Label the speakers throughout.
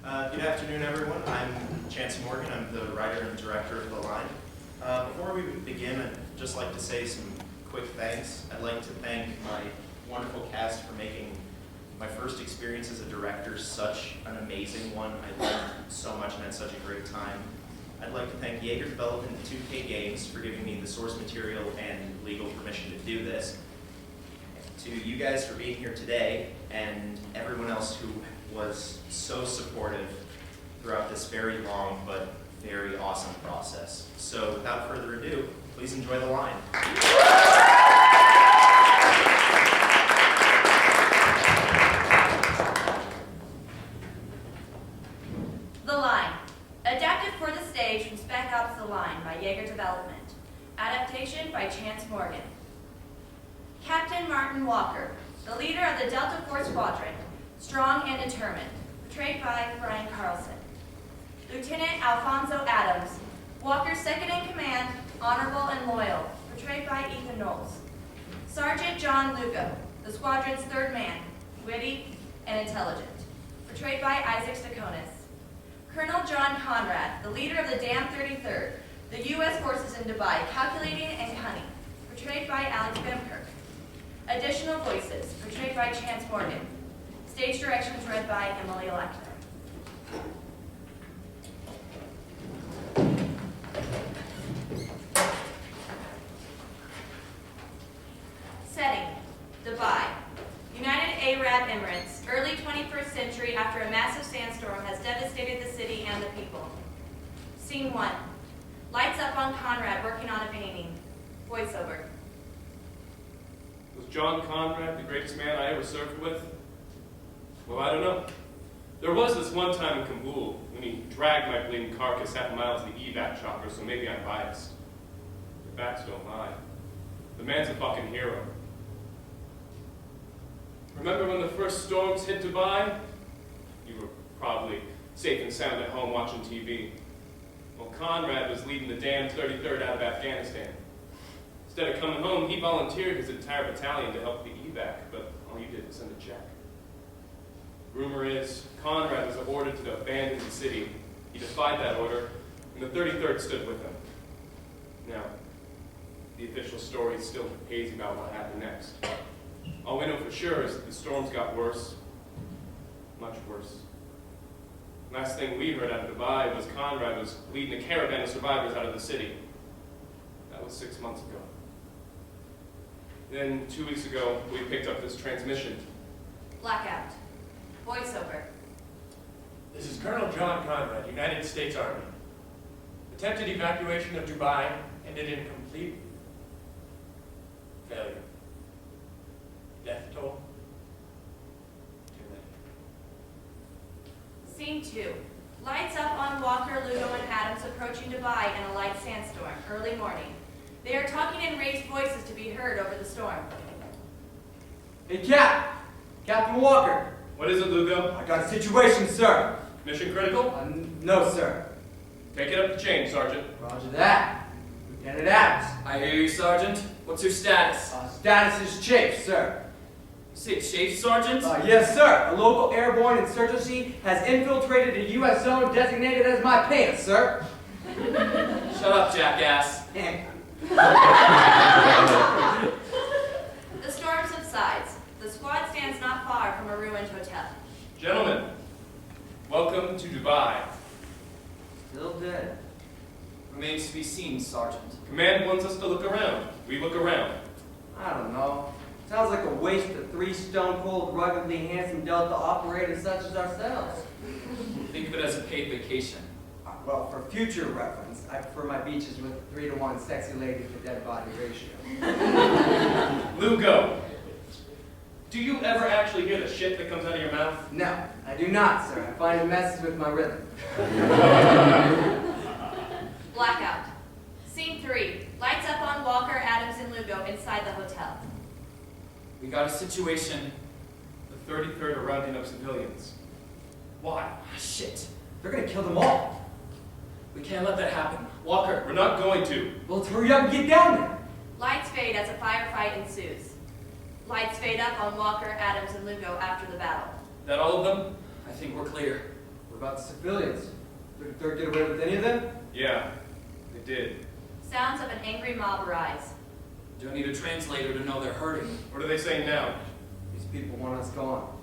Speaker 1: Good afternoon, everyone. I'm Chance Morgan. I'm the writer and director of The Line. Before we begin, I'd just like to say some quick thanks. I'd like to thank my wonderful cast for making my first experience as a director such an amazing one. I learned so much and had such a great time. I'd like to thank Yager Development and 2K Games for giving me the source material and legal permission to do this. To you guys for being here today, and everyone else who was so supportive throughout this very long but very awesome process. So without further ado, please enjoy The Line.
Speaker 2: The Line. Adapted for the stage from Spec Ops The Line by Yager Development. Adaptation by Chance Morgan. Captain Martin Walker, the leader of the Delta Force Squadron, strong and determined, portrayed by Bryan Carlson. Lieutenant Alphonso Adams, Walker's second in command, honorable and loyal, portrayed by Knowles. Sergeant John Lugo, the squadron's third man, witty and intelligent, portrayed by Stackonis. Colonel John Konrad, the leader of the Dam 33rd, the U.S. forces in Dubai, calculating and cunning, portrayed by Boemker. Additional voices, portrayed by Chance Morgan. Stage directions read by Emily Lackner. Setting, Dubai. United Arab Emirates, early 21st century after a massive sandstorm has devastated the city and the people. Scene 1. Lights up on Konrad working on a painting. Voiceover.
Speaker 3: Was John Konrad the greatest man I ever served with? Well, I don't know. There was this one time in Kabul when he dragged my bleeding carcass half a mile to the evac chopper, so maybe I'm biased. The facts don't lie. The man's a fucking hero. Remember when the first storms hit Dubai? You were probably safe and sound at home watching TV. Well, Konrad was leading the Dam 33rd out of Afghanistan. Instead of coming home, he volunteered his entire battalion to help the evac, but all you did was send a check. Rumor is, Konrad was ordered to abandon the city. He defied that order, and the 33rd stood with him. Now, the official story is still hazy about what happened next. All we know for sure is that the storms got worse, much worse. Last thing we heard out of Dubai was Konrad was leading a caravan of survivors out of the city. That was 6 months ago. Then 2 weeks ago, we picked up this transmission.
Speaker 2: Blackout. Voiceover.
Speaker 4: This is Colonel John Konrad, United States Army. Attempted evacuation of Dubai ended in complete failure. Death toll? Too many.
Speaker 2: Scene 2. Lights up on Walker, Lugo, and Adams approaching Dubai in a light sandstorm, early morning. They are talking in raised voices to be heard over the storm.
Speaker 5: Hey, Captain Walker.
Speaker 3: What is it, Lugo?
Speaker 5: I got a situation, sir.
Speaker 3: Mission critical?
Speaker 5: No, sir.
Speaker 3: Take it up the chain, Sergeant.
Speaker 5: Roger that. Lieutenant Adams.
Speaker 6: I hear you, Sergeant. What's your status?
Speaker 5: Status is Chafe, sir.
Speaker 6: You say Chafe, Sergeant?
Speaker 5: Yes, sir. A local airborne insurgency has infiltrated a U.S. zone designated as my pants, sir.
Speaker 6: Shut up, jackass.
Speaker 2: The storm subsides. The squad stands not far from a ruined hotel.
Speaker 3: Gentlemen, welcome to Dubai.
Speaker 5: Still dead.
Speaker 6: Remains to be seen, Sergeant.
Speaker 3: Command wants us to look around. We look around.
Speaker 5: I don't know. Sounds like a waste of 3 stone-cold, ruggedly handsome Delta operators such as ourselves.
Speaker 6: Think of it as a paid vacation.
Speaker 5: Well, for future reference, I prefer my beaches with a 3-to-1 sexy lady to dead body ratio.
Speaker 3: Lugo, do you ever actually hear the shit that comes out of your mouth?
Speaker 5: No, I do not, sir. I find it messes with my rhythm.
Speaker 2: Blackout. Scene 3. Lights up on Walker, Adams, and Lugo inside the hotel.
Speaker 6: We got a situation.
Speaker 3: The 33rd are rounding up civilians. Why?
Speaker 6: Shit.
Speaker 5: They're gonna kill them all.
Speaker 6: We can't let that happen. Walker.
Speaker 3: We're not going to.
Speaker 5: Well, let's hurry up and get down there.
Speaker 2: Lights fade as a firefight ensues. Lights fade up on Walker, Adams, and Lugo after the battle.
Speaker 6: That all of them? I think we're clear.
Speaker 5: What about the civilians? Did the third get away with any of them?
Speaker 3: Yeah, they did.
Speaker 2: Sounds of an angry mob arise.
Speaker 6: Don't need a translator to know they're hurting.
Speaker 3: What are they saying now?
Speaker 5: These people want us gone.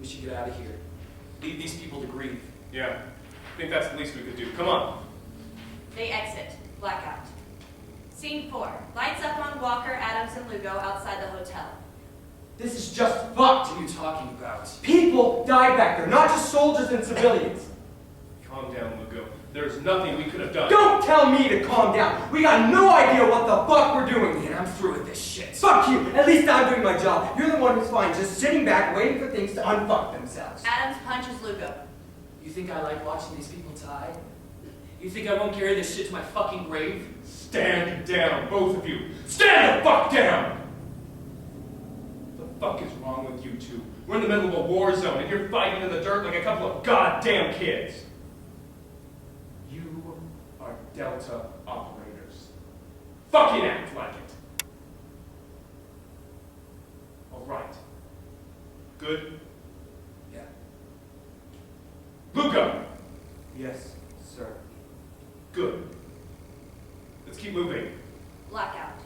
Speaker 6: We should get out of here. Leave these people to grieve.
Speaker 3: Yeah, I think that's the least we could do. Come on.
Speaker 2: They exit. Blackout. Scene 4. Lights up on Walker, Adams, and Lugo outside the hotel.
Speaker 5: This is just fucked.
Speaker 6: What are you talking about?
Speaker 5: People died back there, not just soldiers and civilians.
Speaker 3: Calm down, Lugo. There's nothing we could have done.
Speaker 5: Don't tell me to calm down. We got no idea what the fuck we're doing here.
Speaker 6: Man, I'm through with this shit.
Speaker 5: Fuck you. At least I'm doing my job. You're the one who's fine, just sitting back waiting for things to unfuck themselves.
Speaker 2: Adams punches Lugo.
Speaker 6: You think I like watching these people die? You think I won't carry this shit to my fucking grave?
Speaker 3: Stand down, both of you. Stand the fuck down! The fuck is wrong with you two? We're in the middle of a war zone and you're fighting in the dirt like a couple of goddamn kids. You are Delta operators. Fucking act like it. All right. Good.
Speaker 6: Yeah.
Speaker 3: Lugo!
Speaker 5: Yes, sir.
Speaker 3: Good. Let's keep moving.
Speaker 2: Blackout.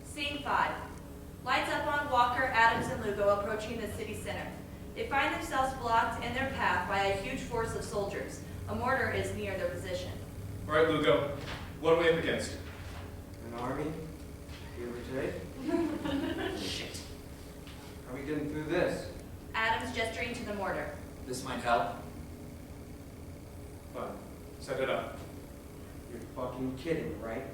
Speaker 2: Scene 5. Lights up on Walker, Adams, and Lugo approaching the city center. They find themselves blocked in their path by a huge force of soldiers. A mortar is near their position.
Speaker 3: All right, Lugo. What are we up against?
Speaker 5: An army? Give or take?
Speaker 6: Shit.
Speaker 5: How are we getting through this?
Speaker 2: Adams gesturing to the mortar.
Speaker 6: This might help.
Speaker 3: Fine. Set it up.
Speaker 5: You're fucking kidding, right?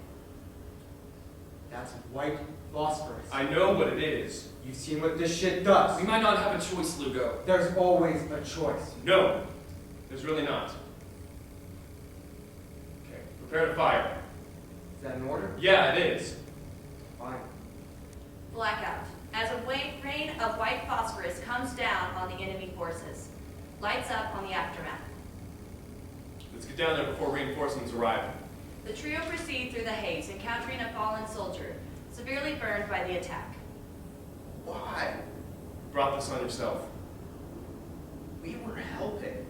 Speaker 5: That's white phosphorus.
Speaker 3: I know what it is.
Speaker 5: You've seen what this shit does.
Speaker 6: We might not have a choice, Lugo.
Speaker 5: There's always a choice.
Speaker 3: No, there's really not. Okay, prepare to fire.
Speaker 5: Is that an order?
Speaker 3: Yeah, it is.
Speaker 5: Fine.
Speaker 2: Blackout. As a rain of white phosphorus comes down on the enemy forces. Lights up on the aftermath.
Speaker 3: Let's get down there before reinforcements arrive.
Speaker 2: The trio proceed through the haze, encountering a fallen soldier, severely burned by the attack.
Speaker 1: Why?
Speaker 3: You brought this on yourself.
Speaker 1: We were helping.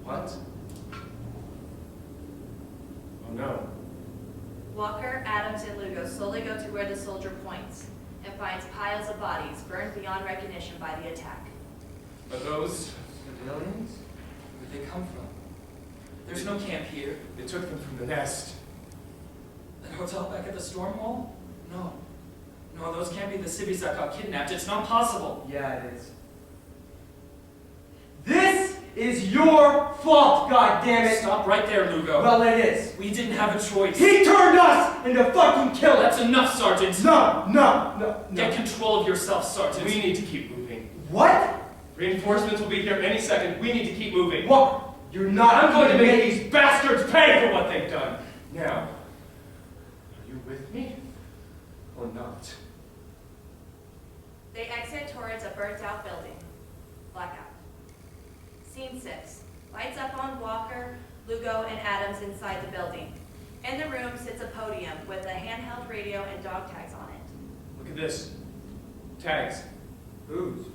Speaker 3: What? Oh no.
Speaker 2: Walker, Adams, and Lugo slowly go to where the soldier points and finds piles of bodies burned beyond recognition by the attack.
Speaker 3: Are those?
Speaker 5: Civilians?
Speaker 6: Where'd they come from? There's no camp here.
Speaker 3: They took them from the nest.
Speaker 6: That hotel back at the storm wall? No. No, those can't be the civvies that got kidnapped. It's not possible.
Speaker 5: Yeah, it is. This is your fault, goddammit!
Speaker 6: Stop right there, Lugo.
Speaker 5: Well, it is.
Speaker 6: We didn't have a choice.
Speaker 5: He turned us into fucking killers!
Speaker 6: That's enough, Sergeant.
Speaker 5: No.
Speaker 6: Get control of yourself, Sergeant.
Speaker 3: We need to keep moving.
Speaker 5: What?
Speaker 3: Reinforcements will be here any second. We need to keep moving.
Speaker 5: Walker, you're not
Speaker 3: I'm going to
Speaker 5: gonna
Speaker 3: make these bastards pay for what they've done. Now, are you with me or not?
Speaker 2: They exit towards a burnt-out building. Blackout. Scene 6. Lights up on Walker, Lugo, and Adams inside the building. In the room sits a podium with a handheld radio and dog tags on it.
Speaker 3: Look at this. Tags.
Speaker 5: Whose?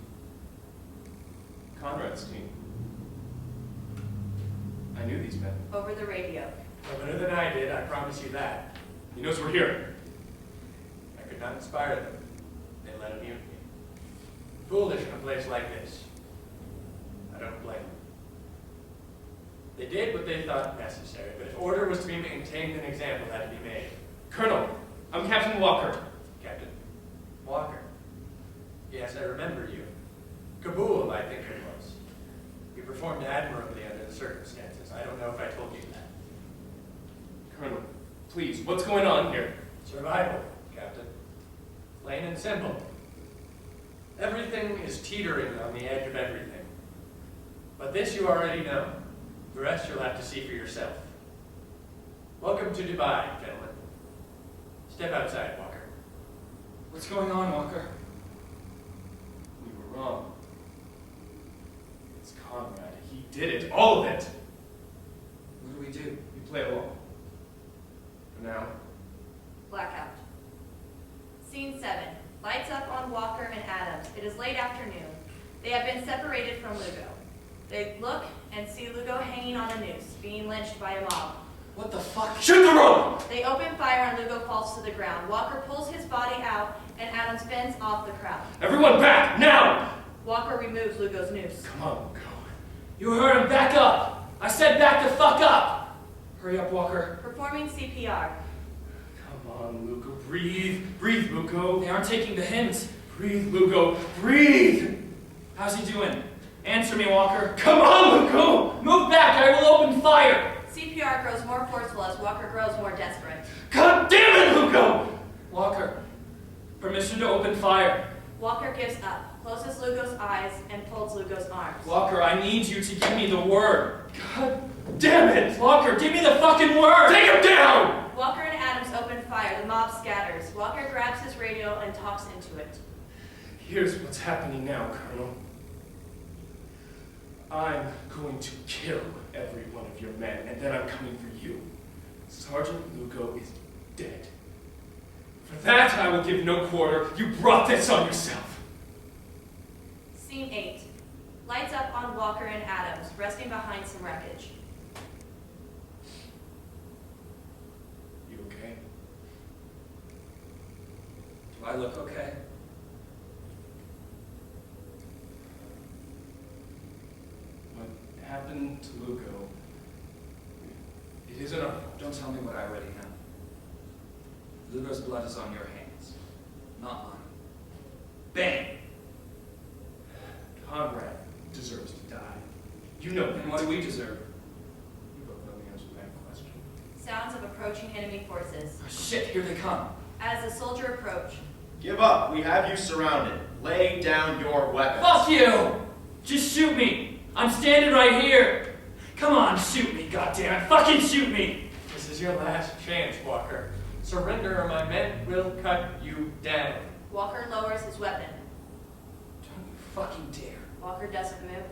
Speaker 3: Konrad's team. I knew these men.
Speaker 2: Over the radio.
Speaker 4: No better than I did, I promise you that.
Speaker 3: He knows we're here.
Speaker 4: I could not inspire them. They let him mute me. Foolish in a place like this. I don't blame them. They did what they thought necessary, but if order was to be maintained, an example had to be made.
Speaker 3: Colonel, I'm Captain Walker.
Speaker 4: Captain Walker. Yes, I remember you. Kabul, I think it was. You performed admirably under the circumstances. I don't know if I told you that.
Speaker 3: Colonel, please, what's going on here?
Speaker 4: Survival, Captain. Plain and simple. Everything is teetering on the edge of everything. But this you already know. The rest you'll have to see for yourself. Welcome to Dubai, gentlemen. Step outside, Walker.
Speaker 6: What's going on, Walker?
Speaker 3: We were wrong. It's Konrad. He did it. All of it.
Speaker 6: What do we do?
Speaker 3: You play along. For now.
Speaker 2: Blackout. Scene 7. Lights up on Walker and Adams. It is late afternoon. They have been separated from Lugo. They look and see Lugo hanging on a noose, being lynched by a mob.
Speaker 6: What the fuck?
Speaker 3: Shoot the rope!
Speaker 2: They open fire and Lugo falls to the ground. Walker pulls his body out and Adams fends off the crowd.
Speaker 3: Everyone back, now!
Speaker 2: Walker removes Lugo's noose.
Speaker 3: Come on, go.
Speaker 6: You heard him, back up! I said back the fuck up! Hurry up, Walker.
Speaker 2: Performing CPR.
Speaker 3: Come on, Lugo, breathe. Breathe, Lugo.
Speaker 6: They aren't taking the hint.
Speaker 3: Breathe, Lugo, breathe!
Speaker 6: How's he doing? Answer me, Walker.
Speaker 3: Come on, Lugo!
Speaker 6: Move back, I will open fire!
Speaker 2: CPR grows more forceful as Walker grows more desperate.
Speaker 3: God damn it, Lugo!
Speaker 6: Walker, permission to open fire.
Speaker 2: Walker gives up, closes Lugo's eyes, and folds Lugo's arms.
Speaker 6: Walker, I need you to give me the word.
Speaker 3: God damn it!
Speaker 6: Walker, give me the fucking word!
Speaker 3: Take him down!
Speaker 2: Walker and Adams open fire. The mob scatters. Walker grabs his radio and talks into it.
Speaker 3: Here's what's happening now, Colonel. I'm going to kill every one of your men, and then I'm coming for you. Sergeant Lugo is dead. For that, I will give no quarter. You brought this on yourself.
Speaker 2: Scene 8. Lights up on Walker and Adams, resting behind some wreckage.
Speaker 3: You okay?
Speaker 6: Do I look okay?
Speaker 3: What happened to Lugo? It isn't our fault.
Speaker 6: Don't tell me what I already know. Lugo's blood is on your hands, not mine. Bang!
Speaker 3: Konrad deserves to die. You know that.
Speaker 6: And what do we deserve?
Speaker 3: You both know the answer to that question.
Speaker 2: Sounds of approaching enemy forces.
Speaker 6: Oh, shit, here they come.
Speaker 2: As the soldier approach,
Speaker 1: Give up. We have you surrounded. Lay down your weapons.
Speaker 6: Fuck you! Just shoot me! I'm standing right here! Come on, shoot me, goddammit! Fucking shoot me!
Speaker 4: This is your last chance, Walker. Surrender or my men will cut you down.
Speaker 2: Walker lowers his weapon.
Speaker 6: Don't you fucking dare.
Speaker 2: Walker doesn't move.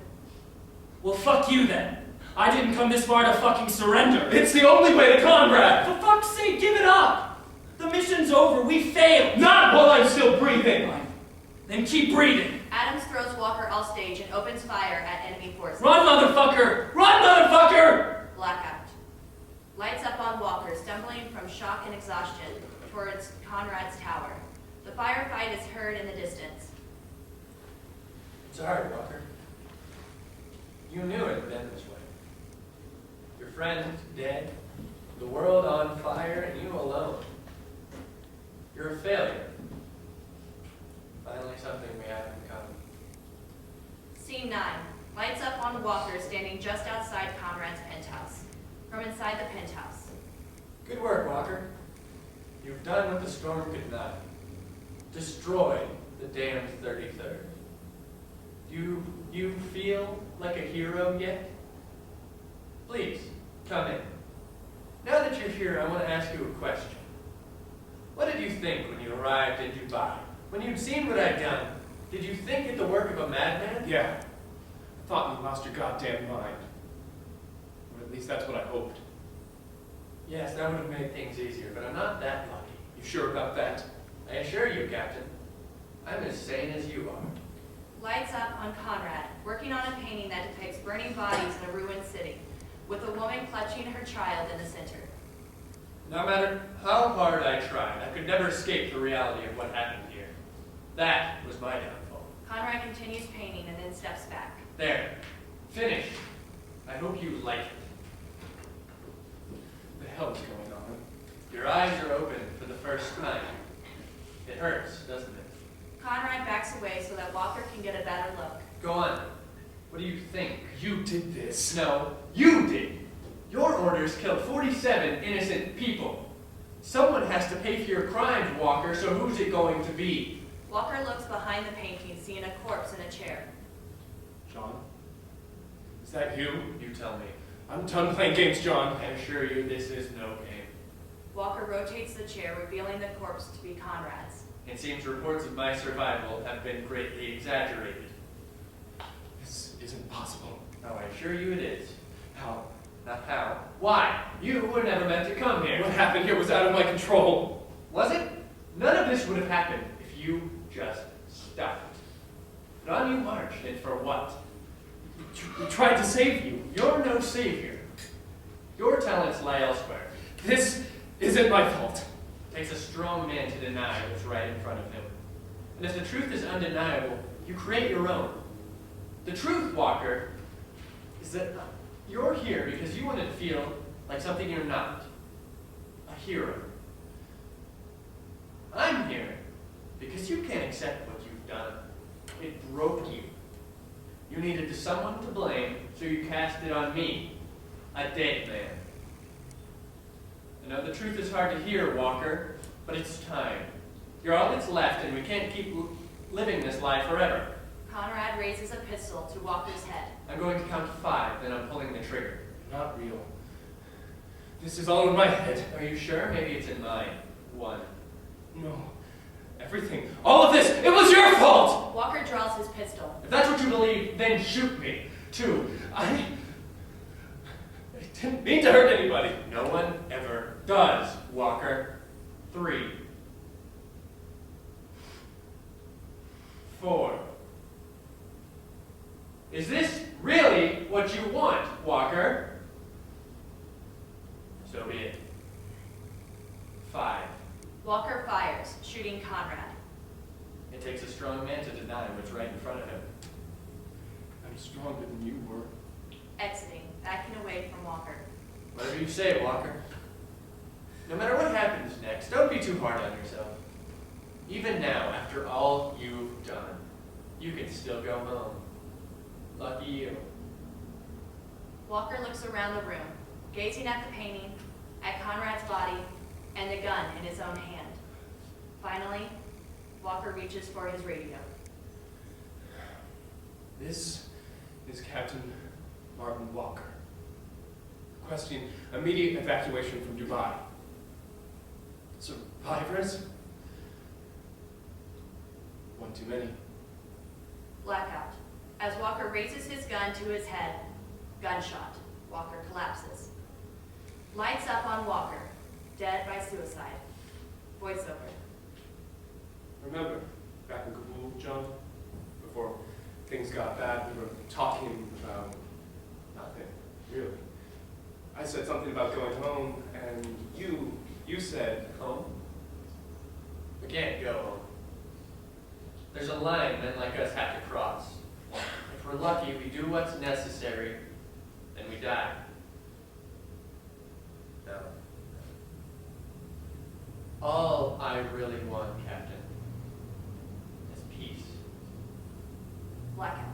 Speaker 6: Well, fuck you then. I didn't come this far to fucking surrender.
Speaker 3: It's the only way to Konrad!
Speaker 6: For fuck's sake, give it up! The mission's over, we failed!
Speaker 3: Not while I'm still breathing!
Speaker 6: Fine. Then keep breathing.
Speaker 2: Adams throws Walker off stage and opens fire at enemy forces.
Speaker 6: Run, motherfucker! Run, motherfucker!
Speaker 2: Blackout. Lights up on Walker, stumbling from shock and exhaustion towards Konrad's tower. The firefight is heard in the distance.
Speaker 4: It's hard, Walker. You knew it would end this way. Your friend dead, the world on fire, and you alone. You're a failure. Finally, something we have in common.
Speaker 2: Scene 9. Lights up on Walker standing just outside Konrad's penthouse. From inside the penthouse.
Speaker 4: Good work, Walker. You've done what the storm could not. Destroyed the damned 33rd. Do you feel like a hero yet? Please, come in. Now that you're here, I want to ask you a question. What did you think when you arrived in Dubai? When you'd seen what I'd done, did you think it the work of a madman?
Speaker 3: Yeah. I thought you lost your goddamn mind. Or at least that's what I hoped.
Speaker 4: Yes, that would have made things easier, but I'm not that lucky.
Speaker 3: You sure about that?
Speaker 4: I assure you, Captain, I'm as sane as you are.
Speaker 2: Lights up on Konrad, working on a painting that depicts burning bodies in a ruined city, with a woman clutching her child in the center.
Speaker 4: No matter how hard I tried, I could never escape the reality of what happened here. That was my downfall.
Speaker 2: Konrad continues painting and then steps back.
Speaker 4: There. Finished. I hope you like it.
Speaker 3: What the hell's going on?
Speaker 4: Your eyes are open for the first time. It hurts, doesn't it?
Speaker 2: Konrad backs away so that Walker can get a better look.
Speaker 4: Go on. What do you think?
Speaker 3: You did this.
Speaker 4: No, you did. Your orders killed 47 innocent people. Someone has to pay for your crimes, Walker, so who's it going to be?
Speaker 2: Walker looks behind the painting, seeing a corpse in a chair.
Speaker 3: John? Is that you?
Speaker 4: You tell me.
Speaker 3: I'm done playing games, John.
Speaker 4: I assure you this is no game.
Speaker 2: Walker rotates the chair, revealing the corpse to be Konrad's.
Speaker 4: It seems reports of my survival have been greatly exaggerated.
Speaker 3: This isn't possible.
Speaker 4: Oh, I assure you it is.
Speaker 3: How?
Speaker 4: Not how. Why? You were never meant to come here.
Speaker 3: What happened here was out of my control.
Speaker 4: Was it? None of this would have happened if you just stopped. But on you marched, and for what?
Speaker 6: We tried to save you.
Speaker 4: You're no savior. Your talents lie elsewhere.
Speaker 6: This isn't my fault.
Speaker 4: It takes a strong man to deny what's right in front of him. And if the truth is undeniable, you create your own. The truth, Walker, is that you're here because you want to feel like something you're not. A hero. I'm here because you can't accept what you've done. It broke you. You needed someone to blame, so you cast it on me, a dead man. I know the truth is hard to hear, Walker, but it's time. You're all that's left, and we can't keep living this lie forever.
Speaker 2: Konrad raises a pistol to Walker's head.
Speaker 4: I'm going to count to 5, then I'm pulling the trigger.
Speaker 6: Not real. This is all in my head.
Speaker 4: Are you sure? Maybe it's in mine. 1.
Speaker 6: No. Everything. All of this. It was your fault!
Speaker 2: Walker draws his pistol.
Speaker 4: If that's what you believe, then shoot me.
Speaker 6: 2. I didn't mean to hurt anybody.
Speaker 4: No one ever does, Walker. 3. 4. Is this really what you want, Walker? So be it. 5.
Speaker 2: Walker fires, shooting Konrad.
Speaker 4: It takes a strong man to deny what's right in front of him.
Speaker 6: I'm stronger than you were.
Speaker 2: Exiting, backing away from Walker.
Speaker 4: Whatever you say, Walker. No matter what happens next, don't be too hard on yourself. Even now, after all you've done, you can still go home. Lucky you.
Speaker 2: Walker looks around the room, gazing at the painting, at Konrad's body, and the gun in his own hand. Finally, Walker reaches for his radio.
Speaker 3: This is Captain Martin Walker. Requesting immediate evacuation from Dubai. Survivors? One too many.
Speaker 2: Blackout. As Walker raises his gun to his head, gunshot. Walker collapses. Lights up on Walker, dead by suicide. Voiceover.
Speaker 3: Remember, back in Kabul, John? Before things got bad, we were talking about nothing, really. I said something about going home, and you said,
Speaker 4: Home? We can't go home. There's a line men like us have to cross. If we're lucky, we do what's necessary, then we die. No. All I really want, Captain, is peace.
Speaker 2: Blackout.